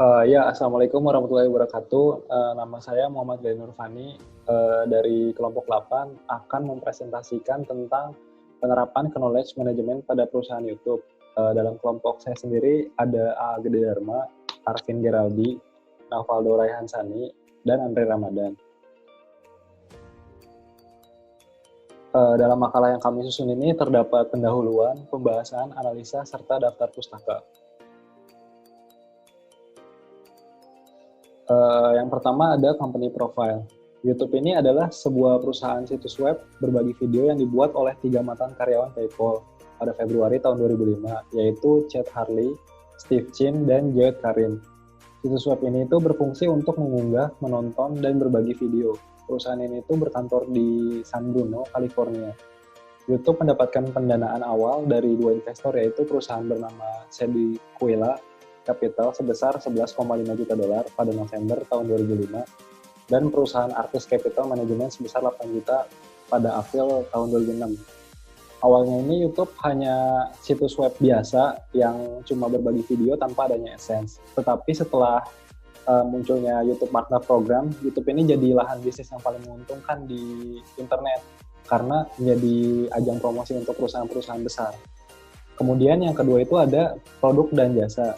Ya, Assalamualaikum warahmatullahi wabarakatuh. Nama saya Muhammad Gani Nurfani, dari kelompok 8 akan mempresentasikan tentang penerapan knowledge management pada perusahaan YouTube. Dalam kelompok saya sendiri ada A. Gede Dharma, Arvin Geraldi, Navaldo Raihansani, dan Andre Ramadan. Dalam makalah yang kami susun ini terdapat pendahuluan, pembahasan, analisa, serta daftar pustaka. Yang pertama ada company profile. YouTube ini adalah sebuah perusahaan situs web berbagi video yang dibuat oleh 3 mantan karyawan PayPal pada Februari tahun 2005, yaitu Chad Harley, Steve Chin, dan Jawed Karim. Situs web ini itu berfungsi untuk mengunggah, menonton, dan berbagi video. Perusahaan ini itu berkantor di San Bruno, California. YouTube mendapatkan pendanaan awal dari 2 investor, yaitu perusahaan bernama Sequoia Capital sebesar 11,5 juta dolar pada November tahun 2005 dan perusahaan Artis Capital Management sebesar 8 juta pada April tahun 2006. Awalnya ini YouTube hanya situs web biasa yang cuma berbagi video tanpa adanya AdSense. Tetapi setelah munculnya YouTube Partner Program, YouTube ini jadi lahan bisnis yang paling menguntungkan di internet karena menjadi ajang promosi untuk perusahaan-perusahaan besar. Kemudian yang kedua itu ada produk dan jasa.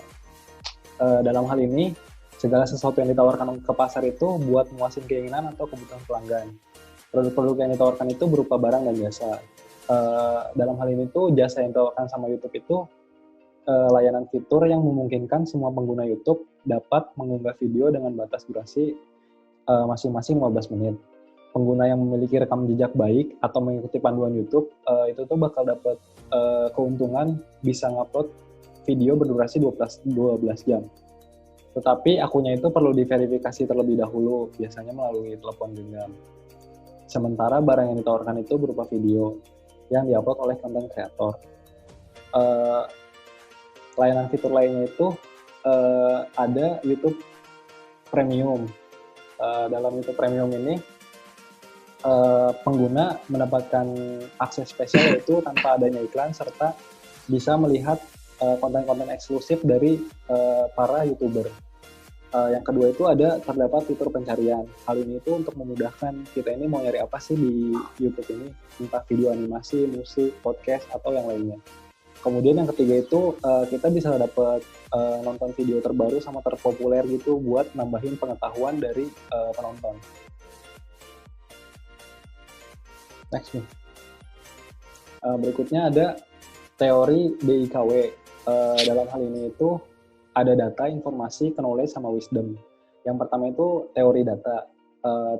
Dalam hal ini, segala sesuatu yang ditawarkan ke pasar itu buat memuaskan keinginan atau kebutuhan pelanggan. Produk-produk yang ditawarkan itu berupa barang dan jasa. Dalam hal ini tuh jasa yang ditawarkan sama YouTube itu layanan fitur yang memungkinkan semua pengguna YouTube dapat mengunggah video dengan batas durasi masing-masing 15 menit. Pengguna yang memiliki rekam jejak baik atau mengikuti panduan YouTube itu tuh bakal dapat keuntungan bisa ngupload video berdurasi 12 jam. Tetapi akunnya itu perlu diverifikasi terlebih dahulu, biasanya melalui telepon genggam. Sementara barang yang ditawarkan itu berupa video yang diupload oleh content creator. Layanan fitur lainnya itu ada YouTube Premium. Dalam YouTube Premium ini pengguna mendapatkan akses spesial yaitu tanpa adanya iklan serta bisa melihat konten-konten eksklusif dari para YouTuber. Yang kedua itu terdapat fitur pencarian. Hal ini itu untuk memudahkan kita ini mau nyari apa sih di YouTube ini, entah video animasi, musik, podcast, atau yang lainnya. Kemudian yang ketiga itu kita bisa dapat nonton video terbaru sama terpopuler gitu buat nambahin pengetahuan dari penonton. Next nih. Berikutnya ada teori DIKW. Dalam hal ini itu ada data, informasi, knowledge, sama wisdom. Yang pertama itu teori data.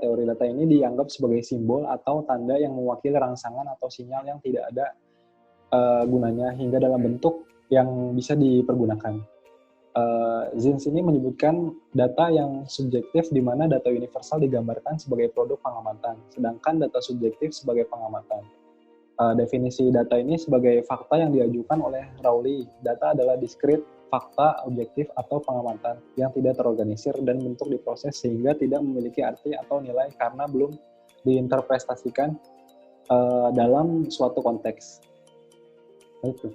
Teori data ini dianggap sebagai simbol atau tanda yang mewakili rangsangan atau sinyal yang tidak ada gunanya hingga dalam bentuk yang bisa dipergunakan. Zins ini menyebutkan data yang subjektif di mana data universal digambarkan sebagai produk pengamatan, sedangkan data subjektif sebagai pengamatan. Definisi data ini sebagai fakta yang diajukan oleh Rowley. Data adalah discrete, fakta, objektif, atau pengamatan yang tidak terorganisir dan bentuk diproses sehingga tidak memiliki arti atau nilai karena belum diinterpretasikan dalam suatu konteks. Itu.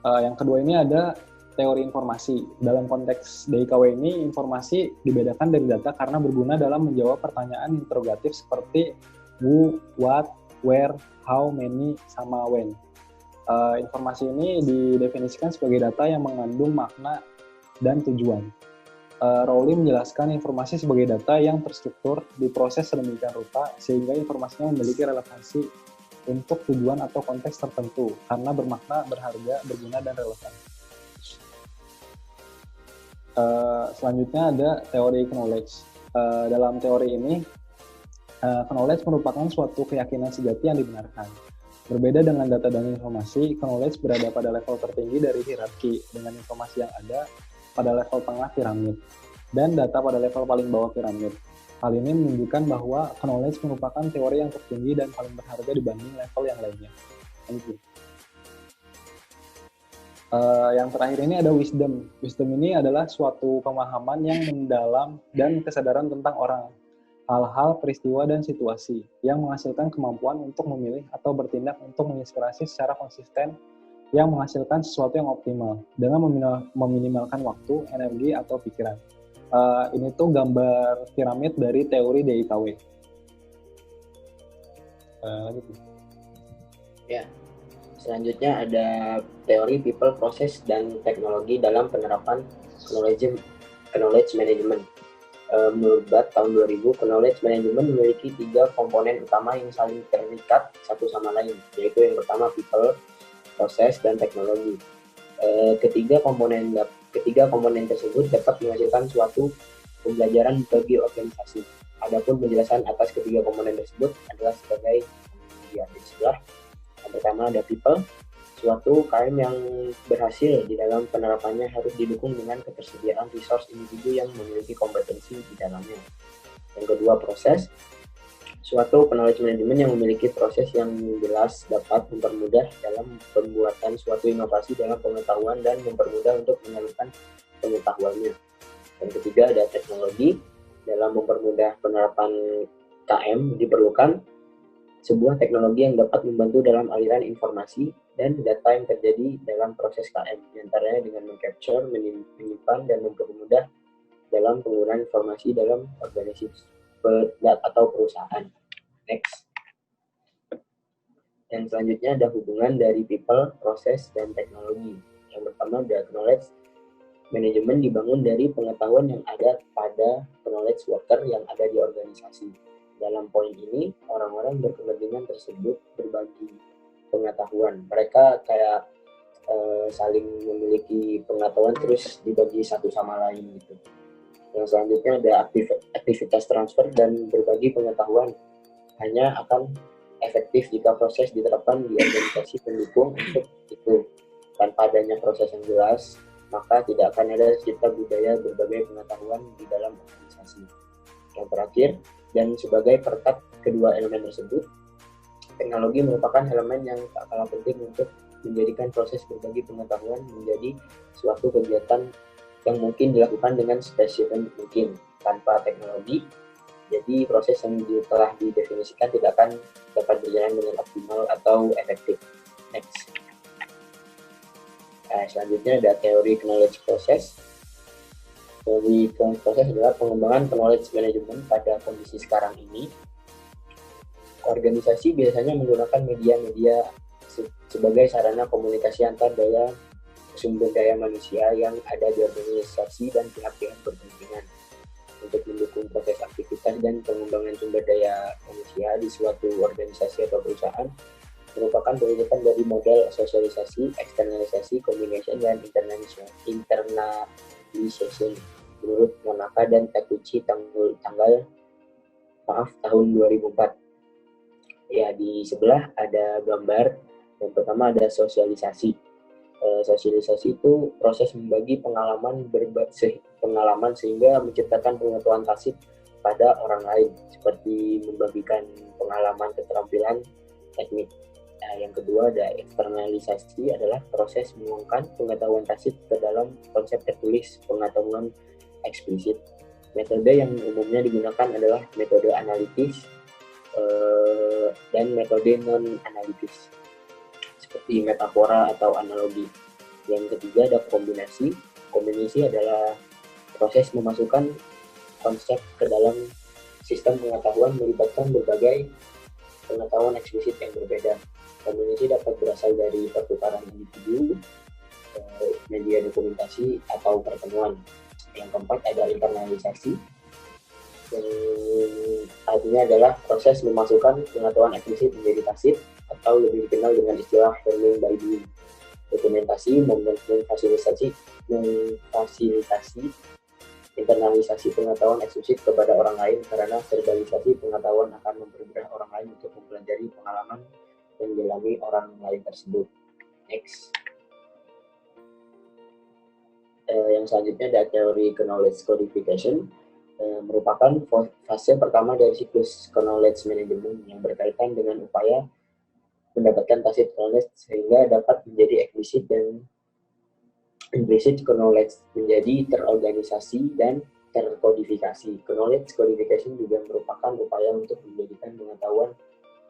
Yang kedua ini ada teori informasi. Dalam konteks DIKW ini, informasi dibedakan dari data karena berguna dalam menjawab pertanyaan interrogatif seperti who, what, where, how, many, sama when. Informasi ini didefinisikan sebagai data yang mengandung makna dan tujuan. Rowley menjelaskan informasi sebagai data yang terstruktur, diproses sedemikian rupa sehingga informasinya memiliki relevansi untuk tujuan atau konteks tertentu karena bermakna, berharga, berguna, dan relevan. Selanjutnya ada teori knowledge. Dalam teori ini, knowledge merupakan suatu keyakinan sejati yang dibenarkan. Berbeda dengan data dan informasi, knowledge berada pada level tertinggi dari hierarki, dengan informasi yang ada pada level tengah piramid, dan data pada level paling bawah piramid. Hal ini menunjukkan bahwa knowledge merupakan teori yang tertinggi dan paling berharga dibanding level yang lainnya. Thank you. Yang terakhir ini ada wisdom. Wisdom ini adalah suatu pemahaman yang mendalam dan kesadaran tentang orang, hal-hal, peristiwa, dan situasi yang menghasilkan kemampuan untuk memilih atau bertindak untuk menginspirasi secara konsisten yang menghasilkan sesuatu yang optimal dengan meminimalkan waktu, energi, atau pikiran. Ini tuh gambar piramid dari teori DIKW. Ya, selanjutnya ada teori people, process, dan teknologi dalam penerapan knowledge management. Menurut BAT tahun 2000, knowledge management memiliki 3 komponen utama yang saling terikat satu sama lain, yaitu yang pertama people, proses, dan teknologi. Ketiga komponen tersebut dapat menghasilkan suatu pembelajaran bagi organisasi. Adapun penjelasan atas ketiga komponen tersebut adalah sebagai di sebelah. Yang pertama ada people. Suatu KM yang berhasil di dalam penerapannya harus didukung dengan ketersediaan resource individu yang memiliki kompetensi di dalamnya. Yang kedua, proses. Suatu knowledge management yang memiliki proses yang jelas dapat mempermudah dalam pembuatan suatu inovasi dalam pengetahuan dan mempermudah untuk menyalurkan pengetahuannya. Yang ketiga ada teknologi. Dalam mempermudah penerapan KM diperlukan sebuah teknologi yang dapat membantu dalam aliran informasi dan data yang terjadi dalam proses KM, diantaranya dengan mengcapture, menyimpan, dan mempermudah dalam penggunaan informasi dalam organisasi atau perusahaan. Next. Yang selanjutnya ada hubungan dari people, proses, dan teknologi. Yang pertama ada knowledge management dibangun dari pengetahuan yang ada pada knowledge worker yang ada di organisasi. Dalam poin ini, orang-orang berkepentingan tersebut berbagi pengetahuan. Mereka kayak saling memiliki pengetahuan terus dibagi satu sama lain gitu. Yang selanjutnya ada aktivitas transfer dan berbagi pengetahuan hanya akan efektif jika proses diterapkan di organisasi pendukung untuk itu. Tanpa adanya proses yang jelas, maka tidak akan ada cipta budaya berbagai pengetahuan di dalam organisasi. Yang terakhir, dan sebagai perekat kedua elemen tersebut, teknologi merupakan elemen yang tak kalah penting untuk menjadikan proses berbagi pengetahuan menjadi suatu kegiatan yang mungkin dilakukan dengan spesifik mungkin. Tanpa teknologi, jadi proses yang telah didefinisikan tidak akan dapat berjalan dengan optimal atau efektif. Next. Selanjutnya ada teori knowledge process. Teori knowledge process adalah pengembangan knowledge management pada kondisi sekarang ini. Organisasi biasanya menggunakan media-media sebagai sarana komunikasi antar sumber daya manusia yang ada di organisasi dan pihak-pihak berkepentingan. Untuk mendukung proses aktivitas dan pengembangan sumber daya manusia di suatu organisasi atau perusahaan merupakan perwujudan dari model sosialisasi, eksternalisasi, combination, dan internalisation menurut Monaka dan Takuchi tahun 2004. Ya, di sebelah ada gambar. Yang pertama ada sosialisasi. Sosialisasi itu proses membagi pengalaman sehingga menciptakan pengetahuan tacit pada orang lain, seperti membagikan pengalaman keterampilan teknik. Yang kedua ada eksternalisasi, adalah proses menuangkan pengetahuan tacit ke dalam konsep tertulis pengetahuan eksplisit. Metode yang umumnya digunakan adalah metode analitis dan metode non-analitis, seperti metafora atau analogi. Yang ketiga ada kombinasi. Kombinasi adalah proses memasukkan konsep ke dalam sistem pengetahuan melibatkan berbagai pengetahuan eksplisit yang berbeda. Kombinasi dapat berasal dari pertukaran individu, media dokumentasi, atau pertemuan. Yang keempat ada internalisasi. Yang artinya adalah proses memasukkan pengetahuan eksplisit menjadi tacit, atau lebih dikenal dengan istilah learning by doing. Dokumentasi memfasilitasi internalisasi pengetahuan eksplisit kepada orang lain, karena verbalisasi pengetahuan akan mempermudah orang lain untuk mempelajari pengalaman yang dialami orang lain tersebut. Next. Yang selanjutnya ada teori knowledge codification. Merupakan fase pertama dari siklus knowledge management yang berkaitan dengan upaya mendapatkan tacit knowledge sehingga dapat menjadi eksplisit, dan implicit knowledge menjadi terorganisasi dan terkodifikasi. Knowledge codification juga merupakan upaya untuk menjadikan pengetahuan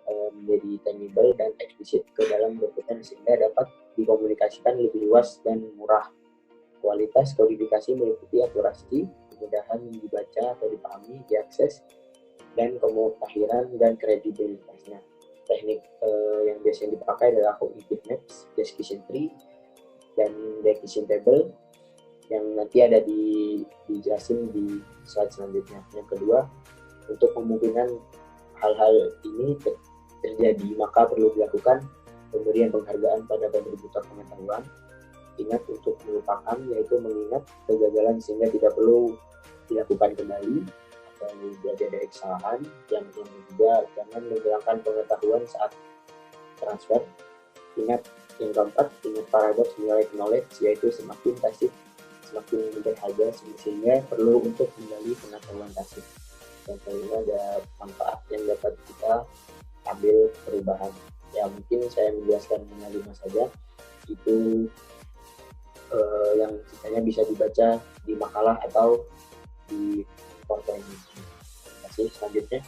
menjadi tangible dan eksplisit ke dalam dokumen sehingga dapat dikomunikasikan lebih luas dan murah. Kualitas kodifikasi meliputi akurasi, kemudahan dibaca atau dipahami, diakses, dan kemutahiran dan kredibilitasnya. Teknik yang biasanya dipakai adalah cognitive maps, decision tree, dan decision table yang nanti ada dijelasin di slide selanjutnya. Yang kedua, untuk kemungkinan hal-hal ini terjadi, maka perlu dilakukan pemberian penghargaan pada kontributor pengetahuan. Ingat untuk melupakan, yaitu mengingat kegagalan sehingga tidak perlu dilakukan kembali atau belajar dari kesalahan. Yang ketiga, jangan menghilangkan pengetahuan saat transfer. Ingat yang keempat, ingat paradoks nilai knowledge, yaitu semakin pasif semakin berharga, sehingga perlu untuk kembali pengetahuan pasif. Yang kelima, ada manfaat yang dapat kita ambil perubahan. Ya, mungkin saya menjelaskan hanya 5 saja. Itu yang sisanya bisa dibaca di makalah atau di portal ini. Terima kasih. Selanjutnya.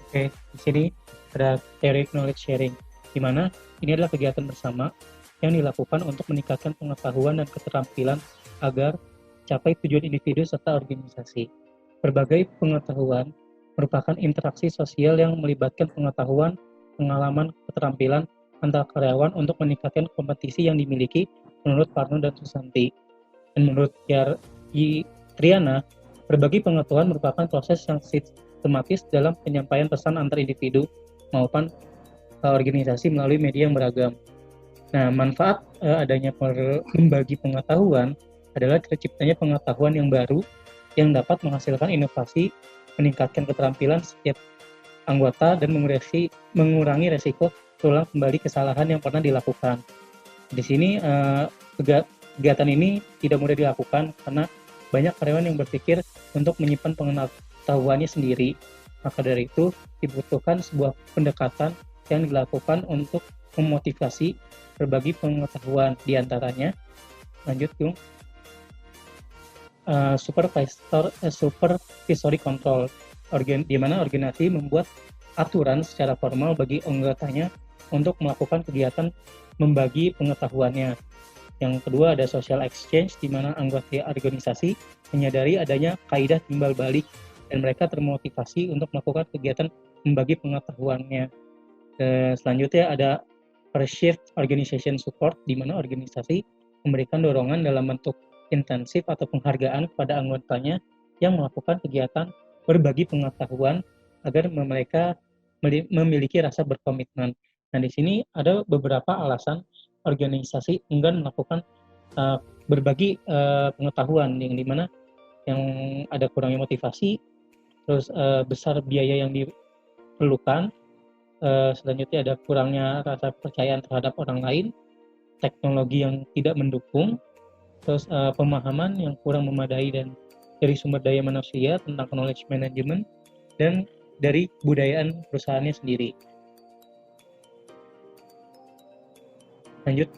Oke, di sini ada teori knowledge sharing, di mana ini adalah kegiatan bersama yang dilakukan untuk meningkatkan pengetahuan dan keterampilan agar capai tujuan individu serta organisasi. Berbagai pengetahuan merupakan interaksi sosial yang melibatkan pengetahuan, pengalaman, keterampilan antar karyawan untuk meningkatkan kompetisi yang dimiliki menurut Parno dan Susanti. Dan menurut Triana, berbagi pengetahuan merupakan proses yang sistematis dalam penyampaian pesan antar individu maupun organisasi melalui media yang beragam. Nah, manfaat adanya membagi pengetahuan adalah terciptanya pengetahuan yang baru yang dapat menghasilkan inovasi, meningkatkan keterampilan setiap anggota, dan mengurangi resiko terulang kembali kesalahan yang pernah dilakukan. Di sini kegiatan ini tidak mudah dilakukan karena banyak karyawan yang berpikir untuk menyimpan pengetahuannya sendiri. Maka dari itu dibutuhkan sebuah pendekatan yang dilakukan untuk memotivasi berbagi pengetahuan, diantaranya lanjut Yung supervisory control, di mana organisasi membuat aturan secara formal bagi anggotanya untuk melakukan kegiatan membagi pengetahuannya. Yang kedua ada social exchange, di mana anggota organisasi menyadari adanya kaidah timbal balik dan mereka termotivasi untuk melakukan kegiatan membagi pengetahuannya. Selanjutnya ada perceived organization support, di mana organisasi memberikan dorongan dalam bentuk intensif atau penghargaan kepada anggotanya yang melakukan kegiatan berbagi pengetahuan agar mereka memiliki rasa berkomitmen. Nah, di sini ada beberapa alasan organisasi enggan melakukan berbagi pengetahuan, yang dimana yang ada kurangnya motivasi, terus besar biaya yang diperlukan, selanjutnya ada kurangnya rasa percayaan terhadap orang lain, teknologi yang tidak mendukung, terus pemahaman yang kurang memadai dan dari sumber daya manusia tentang knowledge management, dan dari budayaan perusahaannya sendiri. Lanjut.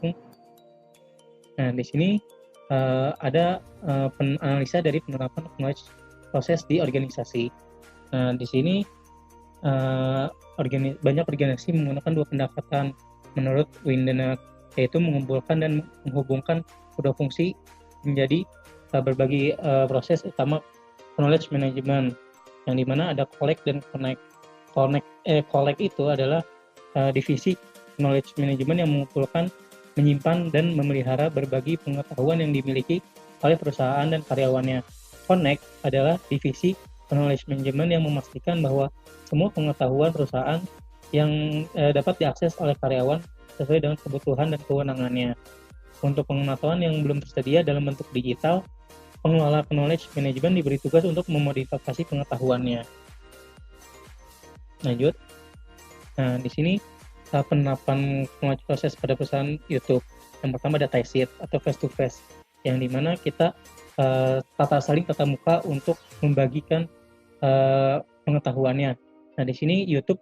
Nah, di sini ada analisa dari penerapan knowledge proses di organisasi. Nah, di sini banyak organisasi menggunakan dua pendekatan menurut Windener, yaitu mengumpulkan dan menghubungkan kedua fungsi menjadi berbagai proses utama knowledge management, yang dimana ada collect dan connect. Collect itu adalah divisi knowledge management yang mengumpulkan, menyimpan, dan memelihara berbagai pengetahuan yang dimiliki oleh perusahaan dan karyawannya. Connect adalah divisi knowledge management yang memastikan bahwa semua pengetahuan perusahaan yang dapat diakses oleh karyawan sesuai dengan kebutuhan dan kewenangannya. Untuk pengetahuan yang belum tersedia dalam bentuk digital, pengelola knowledge management diberi tugas untuk memodifikasi pengetahuannya. Lanjut. Nah, di sini penerapan proses pada perusahaan YouTube. Yang pertama ada tie-sit atau face-to-face, yang dimana kita saling tatap muka untuk membagikan pengetahuannya. Nah, di sini YouTube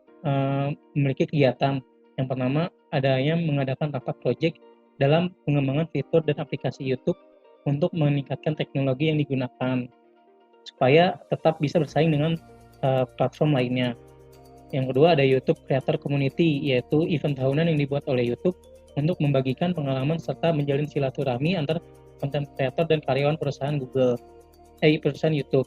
memiliki kegiatan. Yang pertama adanya mengadakan rapat project dalam pengembangan fitur dan aplikasi YouTube untuk meningkatkan teknologi yang digunakan supaya tetap bisa bersaing dengan platform lainnya. Yang kedua ada YouTube Creator Community, yaitu event tahunan yang dibuat oleh YouTube untuk membagikan pengalaman serta menjalin silaturahmi antar konten kreator dan karyawan perusahaan perusahaan YouTube.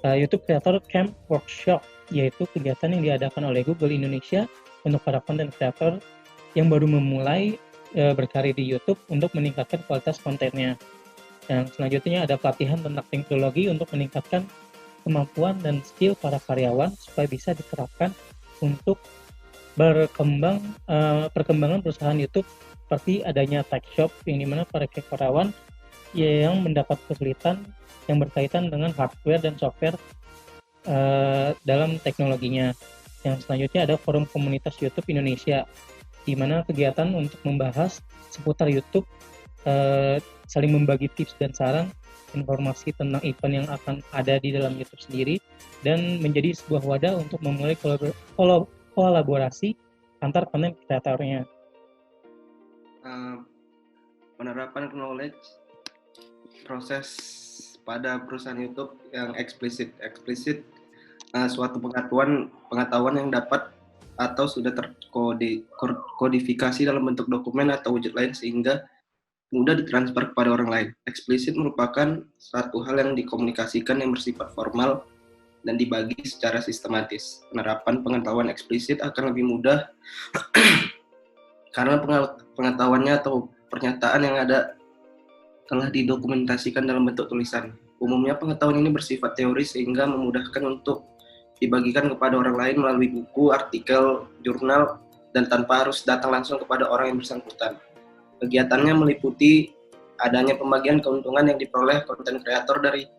YouTube Creator Camp Workshop, yaitu kegiatan yang diadakan oleh Google Indonesia untuk para konten kreator yang baru memulai berkarir di YouTube untuk meningkatkan kualitas kontennya. Yang selanjutnya ada pelatihan tentang teknologi untuk meningkatkan kemampuan dan skill para karyawan supaya bisa diterapkan untuk perkembangan perusahaan YouTube, seperti adanya tech shop yang dimana para karyawan yang mendapat kesulitan yang berkaitan dengan hardware dan software dalam teknologinya. Yang selanjutnya ada forum komunitas YouTube Indonesia, di mana kegiatan untuk membahas seputar YouTube, saling membagi tips dan saran, informasi tentang event yang akan ada di dalam YouTube sendiri, dan menjadi sebuah wadah untuk memulai kolaborasi antar konten kreatornya. Penerapan knowledge proses pada perusahaan YouTube yang eksplisit suatu pengetahuan yang dapat atau sudah terkodifikasi dalam bentuk dokumen atau wujud lain sehingga mudah ditransfer kepada orang lain. Eksplisit merupakan suatu hal yang dikomunikasikan yang bersifat formal dan dibagi secara sistematis. Penerapan pengetahuan eksplisit akan lebih mudah karena pengetahuannya atau pernyataan yang ada telah didokumentasikan dalam bentuk tulisan. Umumnya pengetahuan ini bersifat teori sehingga memudahkan untuk dibagikan kepada orang lain melalui buku, artikel, jurnal, dan tanpa harus datang langsung kepada orang yang bersangkutan. Kegiatannya meliputi adanya pembagian keuntungan yang diperoleh konten kreator dari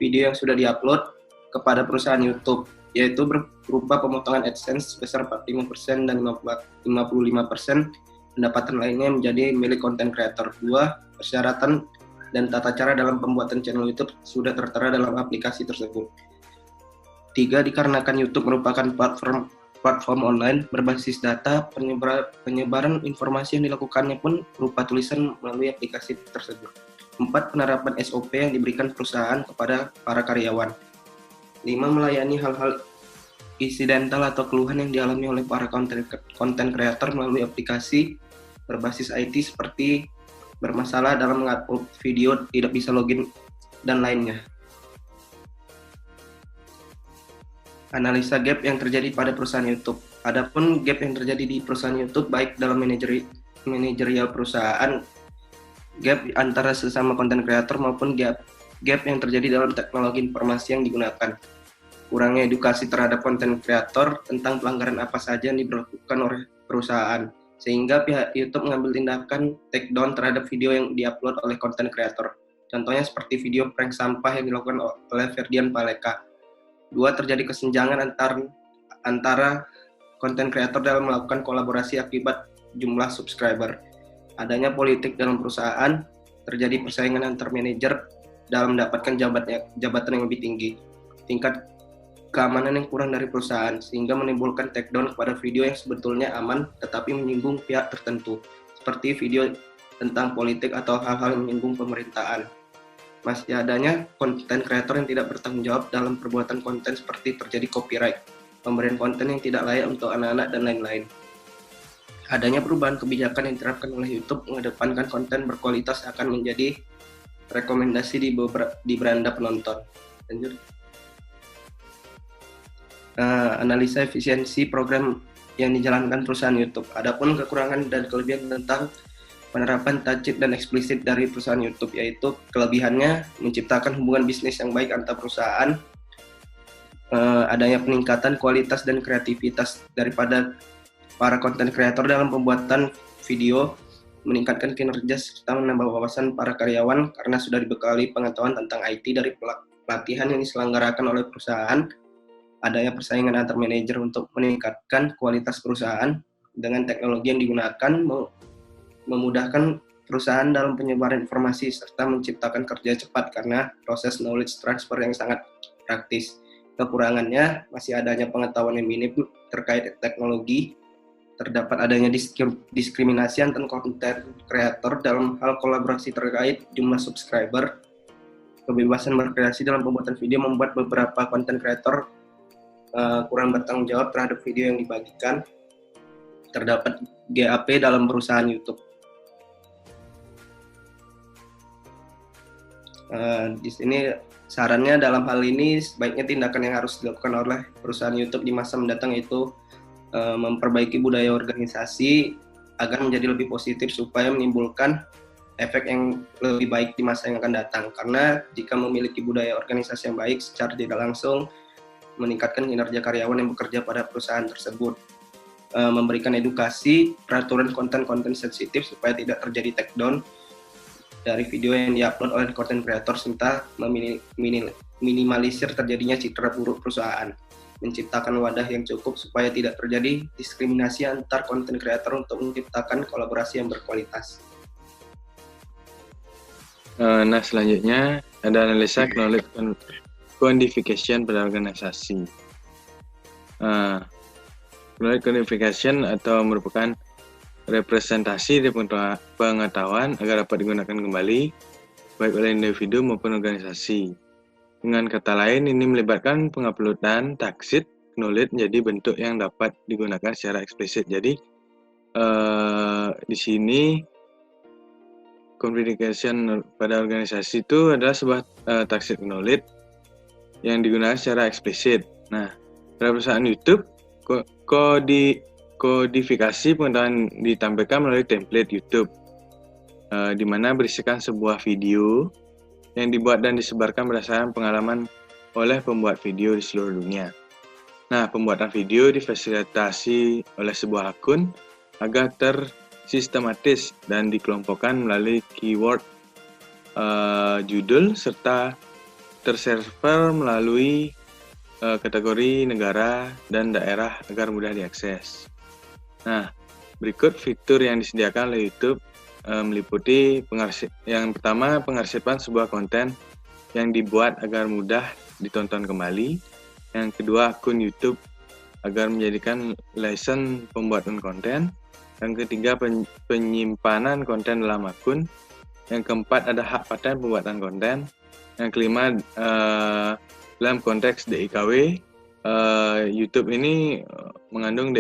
video yang sudah diupload kepada perusahaan YouTube, yaitu berupa pemotongan AdSense sebesar 45% dan 55% pendapatan lainnya menjadi milik konten kreator. 2. Persyaratan dan tata cara dalam pembuatan channel YouTube sudah tertera dalam aplikasi tersebut. 3. Dikarenakan YouTube merupakan platform online berbasis data, penyebaran informasi yang dilakukannya pun berupa tulisan melalui aplikasi tersebut. 4. Penerapan SOP yang diberikan perusahaan kepada para karyawan. 5. Melayani hal-hal insidental atau keluhan yang dialami oleh para konten kreator melalui aplikasi berbasis IT seperti bermasalah dalam mengupload video, tidak bisa login, dan lainnya. Analisa gap yang terjadi pada perusahaan YouTube. Adapun gap yang terjadi di perusahaan YouTube baik dalam manajerial perusahaan, gap antara sesama konten kreator maupun gap yang terjadi dalam teknologi informasi yang digunakan. Kurangnya edukasi terhadap konten kreator tentang pelanggaran apa saja yang diberlakukan oleh perusahaan, sehingga pihak YouTube mengambil tindakan take down terhadap video yang diupload oleh konten kreator. Contohnya seperti video prank sampah yang dilakukan oleh Ferdian Paleka. 2. Terjadi kesenjangan antara konten kreator dalam melakukan kolaborasi akibat jumlah subscriber. Adanya politik dalam perusahaan, terjadi persaingan antar manajer dalam mendapatkan jabatan yang lebih tinggi. Tingkat keamanan yang kurang dari perusahaan, sehingga menimbulkan takedown kepada video yang sebetulnya aman tetapi menyinggung pihak tertentu, seperti video tentang politik atau hal-hal yang menyinggung pemerintahan. Masih adanya konten kreator yang tidak bertanggung jawab dalam perbuatan konten seperti terjadi copyright, pemberian konten yang tidak layak untuk anak-anak, dan lain-lain. Adanya perubahan kebijakan yang diterapkan oleh YouTube mengedepankan konten berkualitas akan menjadi rekomendasi di beranda penonton. Lanjut. Analisa efisiensi program yang dijalankan perusahaan YouTube. Adapun kekurangan dan kelebihan tentang penerapan tajik dan eksplisit dari perusahaan YouTube, yaitu kelebihannya menciptakan hubungan bisnis yang baik antar perusahaan, adanya peningkatan kualitas dan kreativitas daripada para konten kreator dalam pembuatan video, meningkatkan kinerja serta menambah wawasan para karyawan karena sudah dibekali pengetahuan tentang IT dari pelatihan yang diselenggarakan oleh perusahaan, adanya persaingan antar manajer untuk meningkatkan kualitas perusahaan dengan teknologi yang digunakan, memudahkan perusahaan dalam penyebaran informasi serta menciptakan kerja cepat karena proses knowledge transfer yang sangat praktis. Kekurangannya masih adanya pengetahuan yang minim terkait teknologi, terdapat adanya diskriminasi antar konten kreator dalam hal kolaborasi terkait jumlah subscriber, kebebasan berkreasi dalam pembuatan video membuat beberapa konten kreator kurang bertanggung jawab terhadap video yang dibagikan, terdapat GAP dalam perusahaan YouTube. Di sini sarannya dalam hal ini sebaiknya tindakan yang harus dilakukan oleh perusahaan YouTube di masa mendatang itu memperbaiki budaya organisasi agar menjadi lebih positif supaya menimbulkan efek yang lebih baik di masa yang akan datang. Karena jika memiliki budaya organisasi yang baik, secara tidak langsung meningkatkan kinerja karyawan yang bekerja pada perusahaan tersebut. Memberikan edukasi, peraturan konten-konten sensitif supaya tidak terjadi take down dari video yang diupload oleh content creator, serta minimalisir terjadinya citra buruk perusahaan. Menciptakan wadah yang cukup supaya tidak terjadi diskriminasi antar content creator untuk menciptakan kolaborasi yang berkualitas. Nah, selanjutnya ada analisa knowledge quantification pada organisasi. Knowledge quantification atau merupakan representasi dari pengetahuan agar dapat digunakan kembali baik oleh individu maupun organisasi. Dengan kata lain, ini melibatkan penguploadan taksit knowledge menjadi bentuk yang dapat digunakan secara eksplisit. Jadi di sini communication pada organisasi itu adalah sebuah taksit knowledge yang digunakan secara eksplisit. Nah, pada perusahaan YouTube, kodifikasi pengetahuan ditampilkan melalui template YouTube, di mana berisikan sebuah video yang dibuat dan disebarkan berdasarkan pengalaman oleh pembuat video di seluruh dunia. Nah, pembuatan video difasilitasi oleh sebuah akun agar tersistematis dan dikelompokkan melalui keyword, judul, serta terserver melalui kategori negara dan daerah agar mudah diakses. Nah, berikut fitur yang disediakan oleh YouTube meliputi yang pertama, pengarsipan sebuah konten yang dibuat agar mudah ditonton kembali. Yang kedua, akun YouTube agar menjadikan license pembuatan konten. Yang ketiga, penyimpanan konten dalam akun. Yang keempat, ada hak paten pembuatan konten. Yang kelima, dalam konteks DIKW, YouTube ini mengandung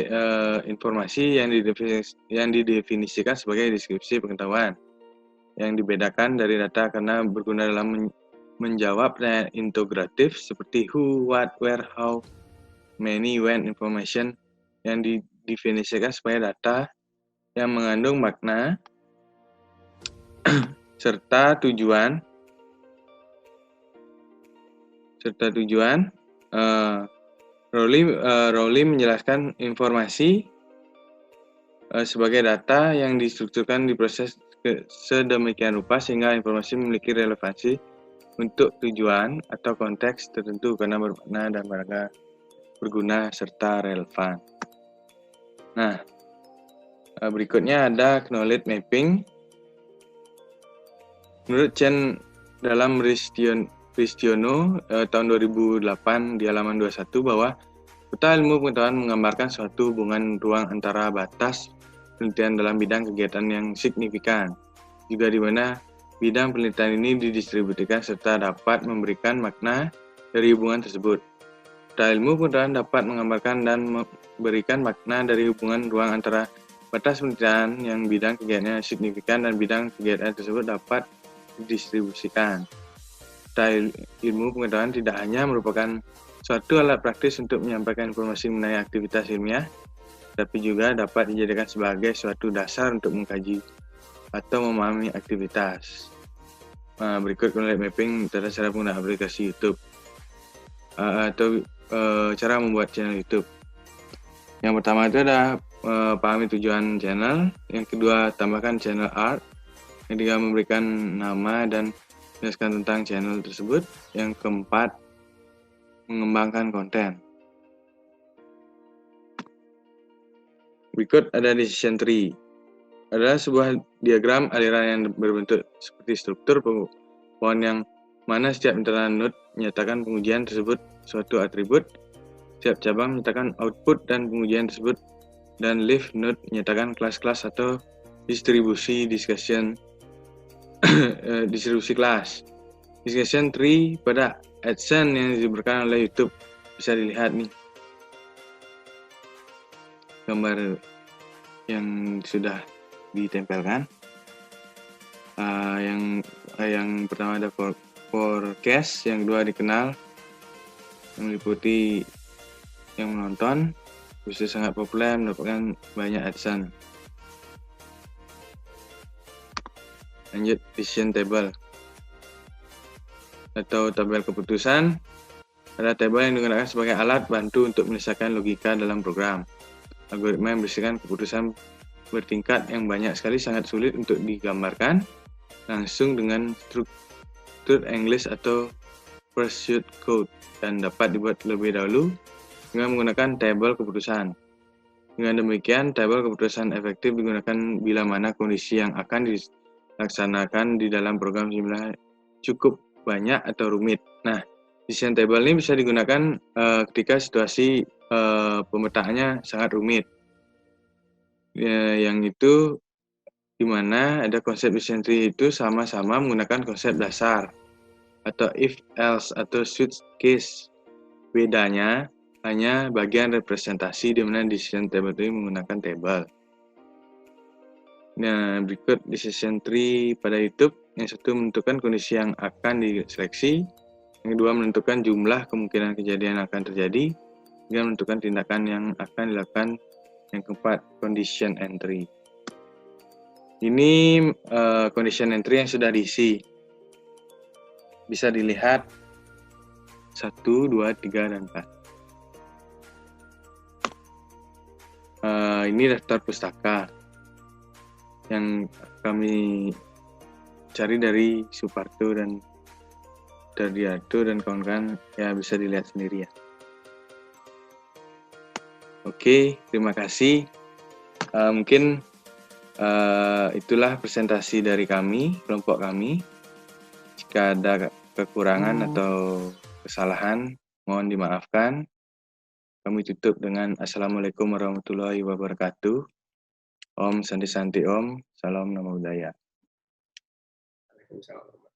informasi yang didefinisikan sebagai deskripsi pengetahuan yang dibedakan dari data karena berguna dalam menjawab pertanyaan integratif seperti who, what, where, how, many, when information yang didefinisikan sebagai data yang mengandung makna serta tujuan. Rowley menjelaskan informasi sebagai data yang distrukturkan diproses sedemikian rupa sehingga informasi memiliki relevansi untuk tujuan atau konteks tertentu karena bermakna dan berguna serta relevan. Nah, berikutnya ada knowledge mapping. Menurut Chen dalam Ristiono tahun 2008 di halaman 21 bahwa peta ilmu pengetahuan menggambarkan suatu hubungan ruang antara batas penelitian dalam bidang kegiatan yang signifikan, juga di mana bidang penelitian ini didistribusikan serta dapat memberikan makna dari hubungan tersebut. Peta ilmu pengetahuan dapat menggambarkan dan memberikan makna dari hubungan ruang antara batas penelitian yang bidang kegiatannya signifikan dan bidang kegiatan tersebut dapat didistribusikan. Ilmu pengetahuan tidak hanya merupakan suatu alat praktis untuk menyampaikan informasi mengenai aktivitas ilmiah, tapi juga dapat dijadikan sebagai suatu dasar untuk mengkaji atau memahami aktivitas. Berikut knowledge mapping tentang cara menggunakan aplikasi YouTube atau cara membuat channel YouTube. Yang pertama itu adalah pahami tujuan channel. Yang kedua, tambahkan channel art. Yang ketiga, memberikan nama dan jelaskan tentang channel tersebut. Yang keempat, mengembangkan konten. Berikut ada decision tree. Adalah sebuah diagram aliran yang berbentuk seperti struktur pohon yang mana setiap internal node menyatakan pengujian tersebut suatu atribut, setiap cabang menyatakan output dan pengujian tersebut, dan leaf node menyatakan kelas-kelas atau distribusi distribusi kelas. Discussion tree pada AdSense yang diberikan oleh YouTube bisa dilihat nih. gambar yang sudah ditempelkan. Yang pertama ada forecast, yang kedua dikenal, yang meliputi yang menonton, bisa sangat populer, mendapatkan banyak adsense. Lanjut, decision table atau tabel keputusan. Ada tabel yang digunakan sebagai alat bantu untuk menyelesaikan logika dalam program. Algoritma yang berisikan keputusan bertingkat yang banyak sekali sangat sulit untuk digambarkan langsung dengan struktur English atau pursuit code dan dapat dibuat lebih dahulu dengan menggunakan tabel keputusan. Dengan demikian, tabel keputusan efektif digunakan bila mana kondisi yang akan dilaksanakan di dalam program jumlah cukup banyak atau rumit. Nah, decision table ini bisa digunakan ketika situasi pemetaannya sangat rumit. Yang itu di mana ada konsep decision tree itu sama-sama menggunakan konsep dasar atau if else atau switch case. Bedanya hanya bagian representasi di mana decision table itu menggunakan table. Nah, berikut decision tree pada YouTube. Yang satu menentukan kondisi yang akan diseleksi, yang kedua menentukan jumlah kemungkinan kejadian yang akan terjadi, dan menentukan tindakan yang akan dilakukan, yang keempat condition entry. Ini condition entry yang sudah diisi. Bisa dilihat 1, 2, 3, dan 4. Ini daftar pustaka yang kami cari dari Suparto dan Dardiarto dan kawan-kawan, ya bisa dilihat sendiri ya. Oke, terima kasih. Mungkin itulah presentasi dari kami, kelompok kami. Jika ada kekurangan atau kesalahan, mohon dimaafkan. Kami tutup dengan Assalamualaikum warahmatullahi wabarakatuh. Om Santi Santi Om, salam nama budaya. Waalaikumsalam.